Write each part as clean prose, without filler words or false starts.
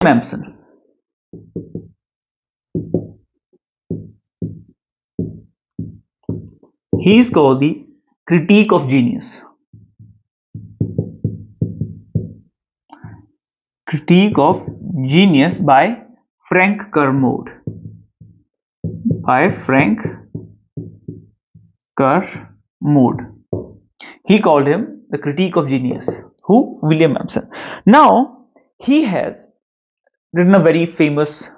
Empson. He is called the critique of genius. Critique of Genius by Frank Kermode. By Frank Kermode. He called him the critique of genius. Who? William Empson. Now, he has written a very famous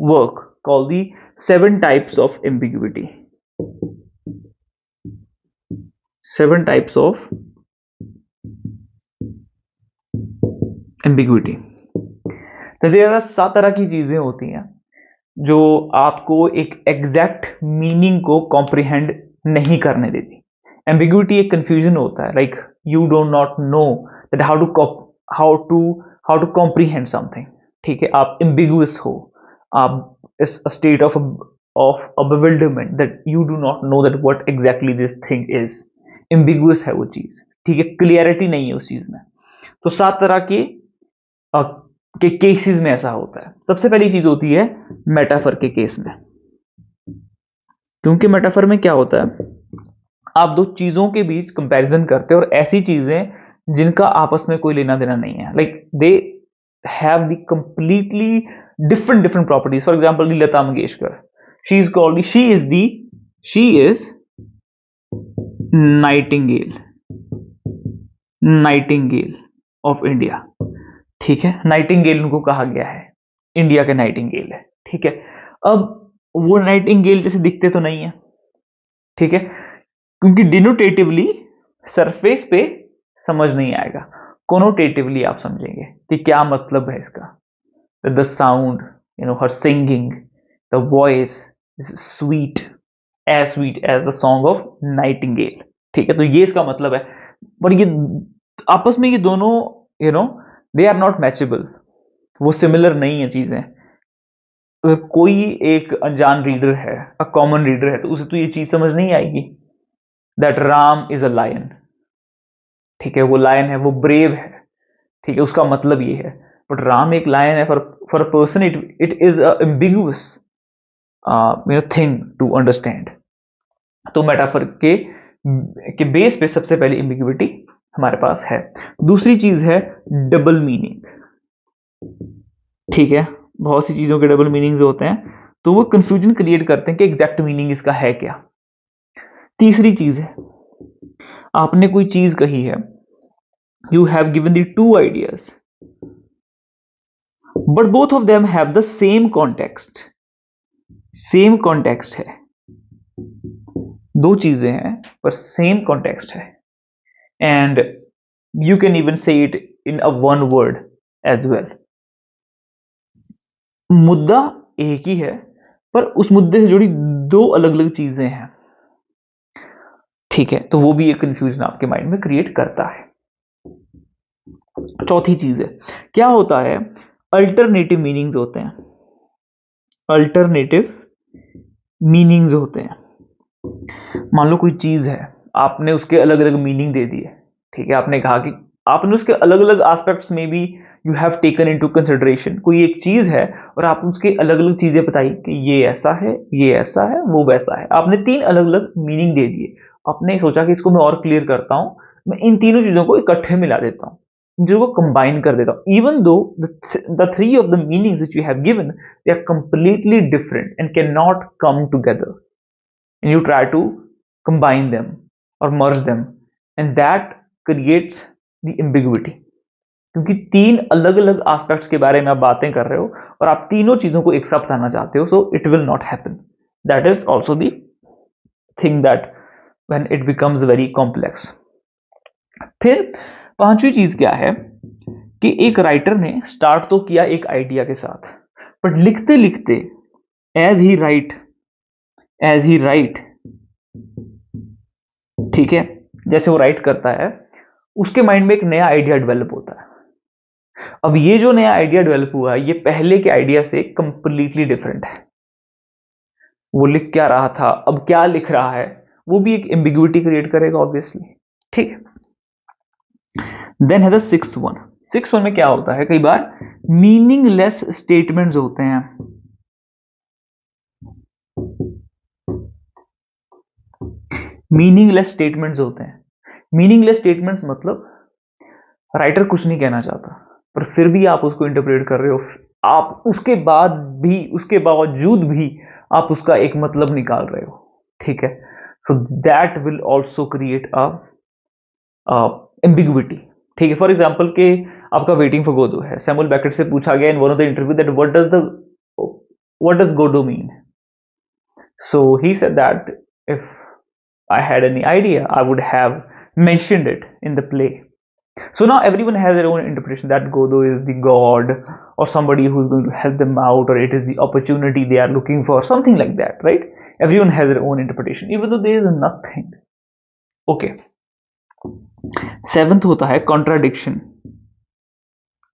work called the 7 Types of Ambiguity. 7 Types of Ambiguity. तो there are 7 तरह की चीजें होती हैं जो आपको एक exact meaning को कॉम्प्रिहेंड नहीं करने देती. एम्बिग्यूटी एक कंफ्यूजन होता है, like you don't not know that how to comprehend something. ठीक है, आप एम्बिगुअस हो, आप इस state of a bewilderment that you do not know that what exactly this thing is. Ambiguous है वो चीज. ठीक है, क्लियरिटी नहीं है उस चीज में. तो 7 तरह के केसेस में ऐसा होता है. सबसे पहली चीज होती है मेटाफर के केस में. क्योंकि मेटाफर में क्या होता है, आप दो चीजों के बीच कंपैरिजन करते हो और ऐसी चीजें जिनका आपस में कोई लेना देना नहीं है, like they have the completely different properties. For example Lata Mangeshkar, she is Nightingale of India. ठीक है, नाइटिंगेल उनको कहा गया है, इंडिया के नाइटिंगेल है. ठीक है, अब वो नाइटिंगेल जैसे दिखते तो नहीं है. ठीक है, क्योंकि डिनोटेटिवली सरफेस पे समझ नहीं आएगा, कोनोटेटिवली आप समझेंगे कि क्या मतलब है इसका. The sound, her singing, the voice is sweet as the song of nightingale. ठीक है, तो ये इसका मतलब है. पर ये आपस में ये दोनों दे आर नॉट मैचेबल. वो सिमिलर नहीं है चीजें. कोई एक अनजान रीडर है, अ कॉमन रीडर है, तो उसे तो ये चीज समझ नहीं आएगी that Ram is a lion. ठीक है, वो लायन है, वो ब्रेव है. ठीक है, उसका मतलब ये है. बट राम एक लायन है, for a person it is a ambiguous thing to understand. तो मेटाफर के बेस पे सबसे पहली एम्बिग्युइटी हमारे पास है. दूसरी चीज है डबल मीनिंग. ठीक है, बहुत सी चीजों के डबल मीनिंग्स होते हैं, तो वो कंफ्यूजन क्रिएट करते हैं कि एग्जैक्ट मीनिंग इसका है क्या. तीसरी चीज है, आपने कोई चीज कही है, you have given the 2 ideas but both of them have the same context. Same context है, 2 चीजें हैं पर सेम कॉन्टेक्स्ट है. And you can even say it in a 1 word as well. मुद्दा एक ही है पर उस मुद्दे से जुड़ी 2 अलग अलग चीजें हैं. ठीक है, तो वो भी एक कंफ्यूजन आपके माइंड में क्रिएट करता है. चौथी चीज है, क्या होता है, अल्टरनेटिव मीनिंग्स होते हैं. अल्टरनेटिव मीनिंग्स होते हैं. मान लो कोई चीज है, आपने उसके अलग अलग मीनिंग दे दिए. ठीक है, आपने कहा कि आपने उसके अलग अलग एस्पेक्ट्स में भी you have taken into consideration. कोई एक चीज है और आप उसके अलग अलग चीजें बताई कि ये ऐसा है, ये ऐसा है, वो वैसा है. आपने 3 अलग अलग मीनिंग दे दिए. आपने सोचा कि इसको मैं और क्लियर करता हूं, मैं इन तीनों चीजों को इकट्ठे मिला देता हूं, इन चीजों को कंबाइन कर देता हूं. Even though the 3 of the meanings which you have given they are completely different and can not come together, and you try to combine them or merge them, and that creates the ambiguity. क्योंकि 3 अलग अलग aspects के बारे में आप बातें कर रहे हो और आप तीनों चीजों को एक साथ बताना चाहते हो, so it will not happen. That is also the thing that when it becomes very complex. फिर 5वीं चीज क्या है कि एक राइटर ने स्टार्ट तो किया एक आइडिया के साथ, बट लिखते लिखते एज ही राइट, ठीक है, जैसे वो राइट करता है, उसके माइंड में एक नया आइडिया डेवलप होता है. अब ये जो नया आइडिया डेवलप हुआ है, ये पहले के आइडिया से कंप्लीटली डिफरेंट है. वो लिख क्या रहा था, अब क्या लिख रहा है, वो भी एक एम्बिग्युइटी क्रिएट करेगा ऑब्वियसली. ठीक है, देन है द 6th वन. 6 1 में क्या होता है, कई बार मीनिंगलेस स्टेटमेंट्स होते हैं। मीनिंगलेस स्टेटमेंट्स होते हैं। मीनिंगलेस स्टेटमेंट्स मतलब राइटर कुछ नहीं कहना चाहता, पर फिर भी आप उसको इंटरप्रेट कर रहे हो, आप उसके बावजूद भी आप उसका एक मतलब निकाल रहे हो, ठीक है। So that will also create a ambiguity, ठीक है। फॉर एग्जाम्पल के आपका वेटिंग फॉर गोडो है, सैमुअल बेकेट से पूछा गया in one of the interview that what does Godot mean. So he said that if I had any idea, I would have mentioned it in the play. So now everyone has their own interpretation that Godot is the god or somebody who is going to help them out, or it is the opportunity they are looking for, something like that, right? Everyone has their own interpretation, even though there is nothing. Okay. 7th होता है contradiction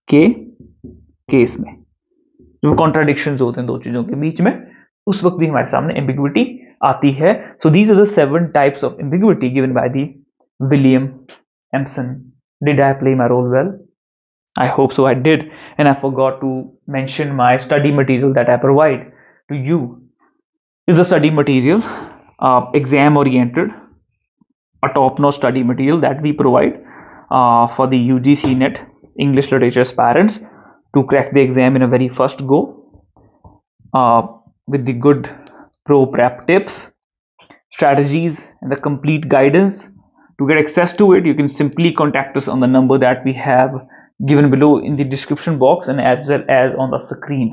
के case में, जो contradictions होते हैं दो चीजों के बीच में, उस वक्त भी हमारे सामने एम्बिग्विटी आती है। So these are the 7 types of ambiguity given by the William Empson. Did I play my role well? I hope so I did, and I forgot to mention my study material that I provide to you. Is a study material, exam oriented, a top-notch study material that we provide for the UGC NET English literature aspirants to crack the exam in a very first go, with the good pro prep tips, strategies, and the complete guidance. To get access to it, you can simply contact us on the number that we have given below in the description box and as well as on the screen.